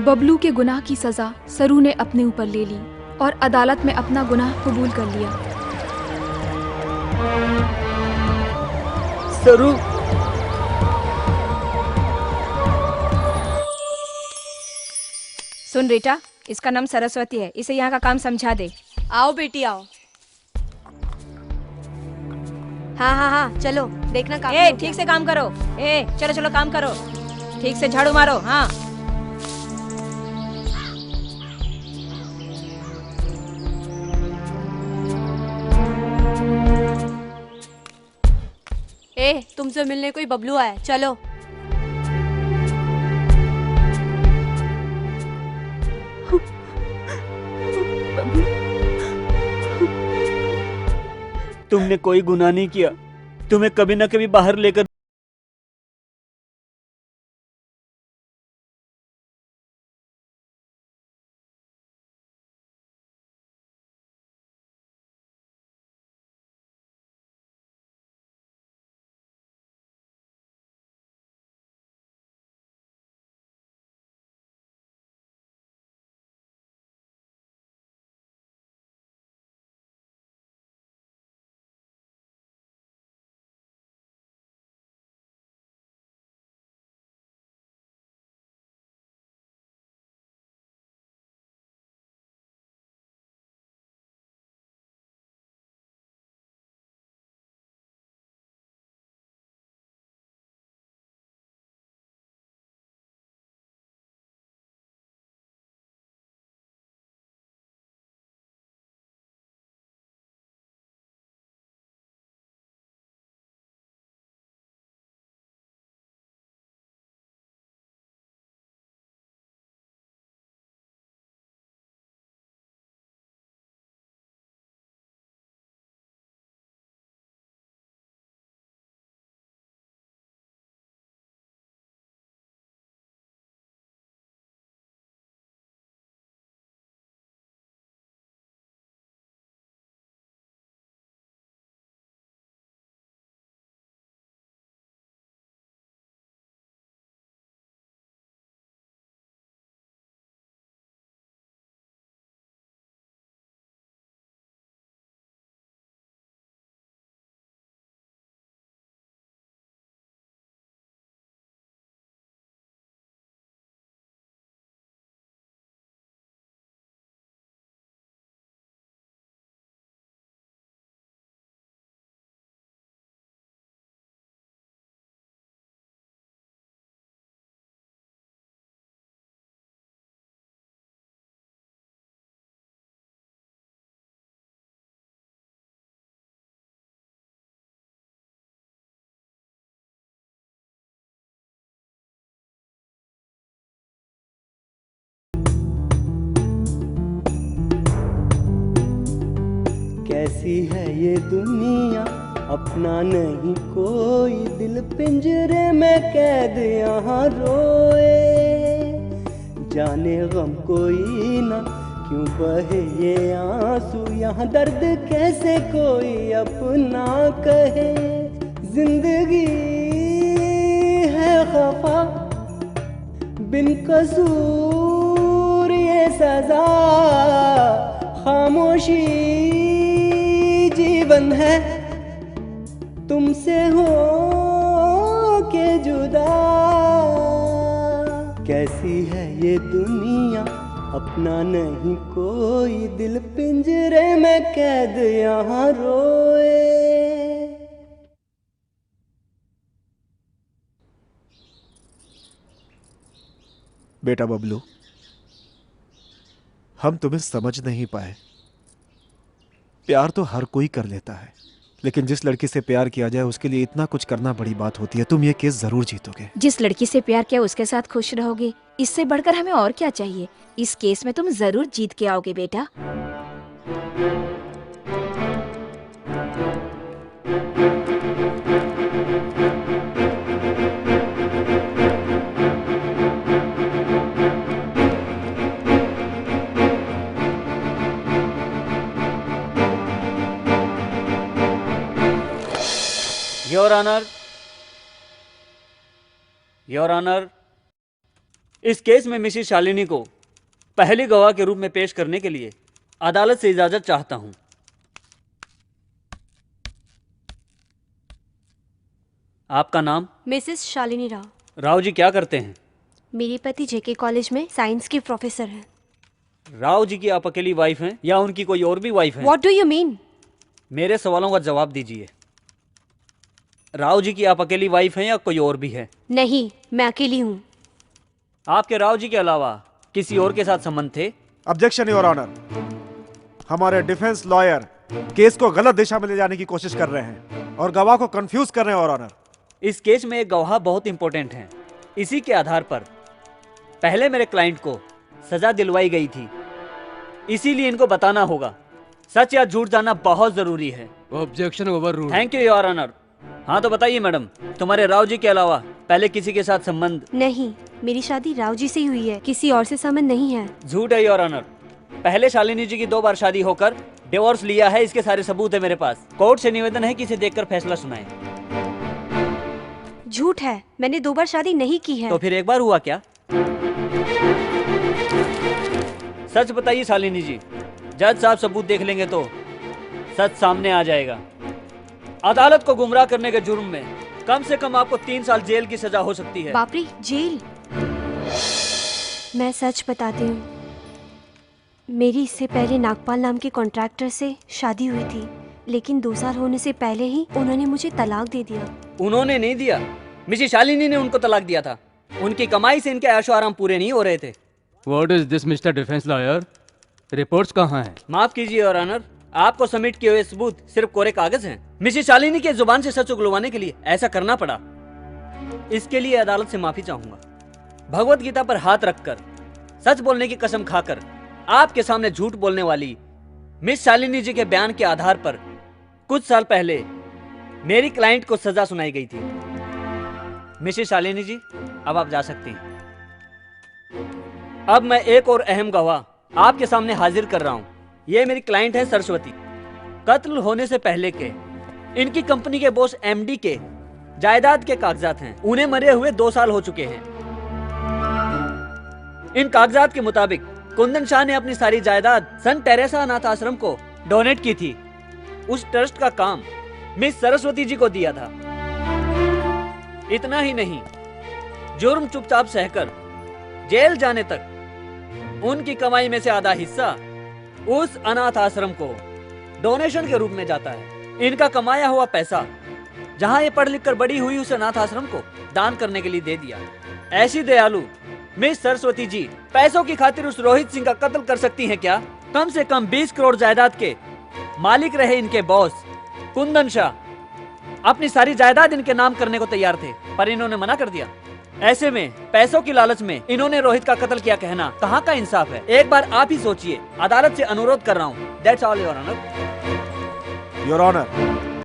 बबलू के गुनाह की सजा सरू ने अपने ऊपर ले ली और अदालत में अपना गुनाह कबूल कर लिया। सरू, सुन रीटा, इसका नाम सरस्वती है, इसे यहाँ का काम समझा दे। आओ बेटी आओ। हाँ हाँ हाँ चलो, देखना काम। ए ठीक से काम करो। ए चलो चलो काम करो, ठीक से झाड़ू मारो। हाँ ए, तुमसे मिलने कोई बबलू आया, चलो। तुमने कोई गुनाह नहीं किया, तुम्हें कभी ना कभी बाहर लेकर कैसी है ये दुनिया, अपना नहीं कोई, दिल पिंजरे में कैद यहाँ रोए। जाने गम कोई ना, क्यों बहे ये आंसू, यहाँ दर्द कैसे कोई अपना कहे। जिंदगी है खफा, बिन कसूर ये सजा, खामोशी जीवन है, तुमसे हो के जुदा। कैसी है ये दुनिया, अपना नहीं कोई, दिल पिंजरे में कैद यहाँ रोए। बेटा बबलू, हम तुम्हें समझ नहीं पाए। प्यार तो हर कोई कर लेता है, लेकिन जिस लड़की से प्यार किया जाए उसके लिए इतना कुछ करना बड़ी बात होती है। तुम ये केस जरूर जीतोगे। जिस लड़की से प्यार किया उसके साथ खुश रहोगे, इससे बढ़कर हमें और क्या चाहिए। इस केस में तुम जरूर जीत के आओगे बेटा। योर ऑनर, योर ऑनर, इस केस में मिसेस शालिनी को पहली गवाह के रूप में पेश करने के लिए अदालत से इजाजत चाहता हूं। आपका नाम? मिसेस शालिनी राव। राव जी क्या करते हैं? मेरे पति जेके कॉलेज में साइंस के प्रोफेसर हैं। राव जी की आप अकेली वाइफ हैं या उनकी कोई और भी वाइफ है? What do you mean? मेरे सवालों का जवाब दीजिए। राव जी की आप अकेली वाइफ हैं या कोई और भी है? नहीं, मैं अकेली हूँ। आपके राव जी के अलावा किसी और के साथ संबंध थे? Objection your honour. हमारे डिफेंस लॉयर केस को गलत दिशा में ले जाने की कोशिश कर रहे हैं और गवाह को कंफ्यूज कर रहे हैं, योर ऑनर। इस केस में एक गवाह बहुत इंपॉर्टेंट है। इसी के आधार पर पहले मेरे क्लाइंट को सजा दिलवाई गई थी, इसीलिए इनको बताना होगा। सच या झूठ जानना बहुत जरूरी है। Objection overruled. Thank you your honour. हाँ तो बताइए मैडम, तुम्हारे राव जी के अलावा पहले किसी के साथ संबंध? नहीं, मेरी शादी राव जी से ही हुई है, किसी और से संबंध नहीं है। झूठ है योर ऑनर। पहले शालिनी जी की 2 बार शादी होकर डिवोर्स लिया है, इसके सारे सबूत है मेरे पास। कोर्ट से निवेदन है कि इसे देखकर फैसला सुनाएं। झूठ है, मैंने 2 बार शादी नहीं की है। तो फिर एक बार हुआ क्या? सच बताइए शालिनी जी। जज साहब सबूत देख लेंगे तो सच सामने आ जाएगा। अदालत को गुमराह करने के जुर्म में कम से कम आपको 3 साल जेल की सजा हो सकती है। बाप रे, जेल? मैं सच बताती हूँ, मेरी इससे पहले नागपाल नाम के कॉन्ट्रैक्टर से शादी हुई थी, लेकिन 2 साल होने से पहले ही उन्होंने मुझे तलाक दे दिया। उन्होंने नहीं दिया, मिसेस शालिनी ने उनको तलाक दिया था। उनकी कमाई से इनके ऐशो आराम पूरे नहीं हो रहे थे। What is this mister defence lawyer? Reports कहाँ हैं? माफ कीजिए योर ऑनर, आपको सबमिट किए हुए सबूत सिर्फ कोरे कागज हैं। मिसेस शालिनी के जुबान से सच उगलवाने के लिए ऐसा करना पड़ा। इसके लिए अदालत से माफी चाहूंगा। भगवत गीता पर हाथ रखकर, सच बोलने की कसम खाकर आपके सामने झूठ बोलने वाली मिस शालिनी जी के बयान के आधार पर कुछ साल पहले मेरी क्लाइंट को सजा सुनाई गई थी। मिसेस शालिनी जी, अब आप जा सकती हैं। अब मैं एक और अहम गवाह आपके सामने हाजिर कर रहा हूं। ये मेरी क्लाइंट है सरस्वती। कत्ल होने से पहले के इनकी कंपनी के बॉस एमडी के जायदाद के कागजात हैं। उन्हें मरे हुए 2 साल हो चुके हैं। इन कागजात के मुताबिक कुंदन शाह ने अपनी सारी जायदाद सन टेरेसा अनाथ आश्रम को डोनेट की थी। उस ट्रस्ट का काम मिस सरस्वती जी को दिया था। इतना ही नहीं, जुर्म चुपचाप सहकर जेल जाने तक उनकी कमाई में से आधा हिस्सा उस अनाथ आश्रम को डोनेशन के रूप में जाता है। इनका कमाया हुआ पैसा जहां ये पढ़ लिख कर बड़ी हुई उस अनाथ आश्रम को दान करने के लिए दे दिया। ऐसी दयालु मिस सरस्वती जी पैसों की खातिर उस रोहित सिंह का कत्ल कर सकती हैं क्या? कम से कम 20 करोड़ जायदाद के मालिक रहे इनके बॉस कुंदन शाह अपनी सारी जायदाद इनके नाम करने को तैयार थे, पर इन्होंने मना कर दिया। ऐसे में पैसों की लालच में इन्होंने रोहित का कत्ल किया कहना कहाँ का इंसाफ है? एक बार आप ही सोचिए। अदालत से अनुरोध कर रहा हूँ। That's all your honour. Your honour,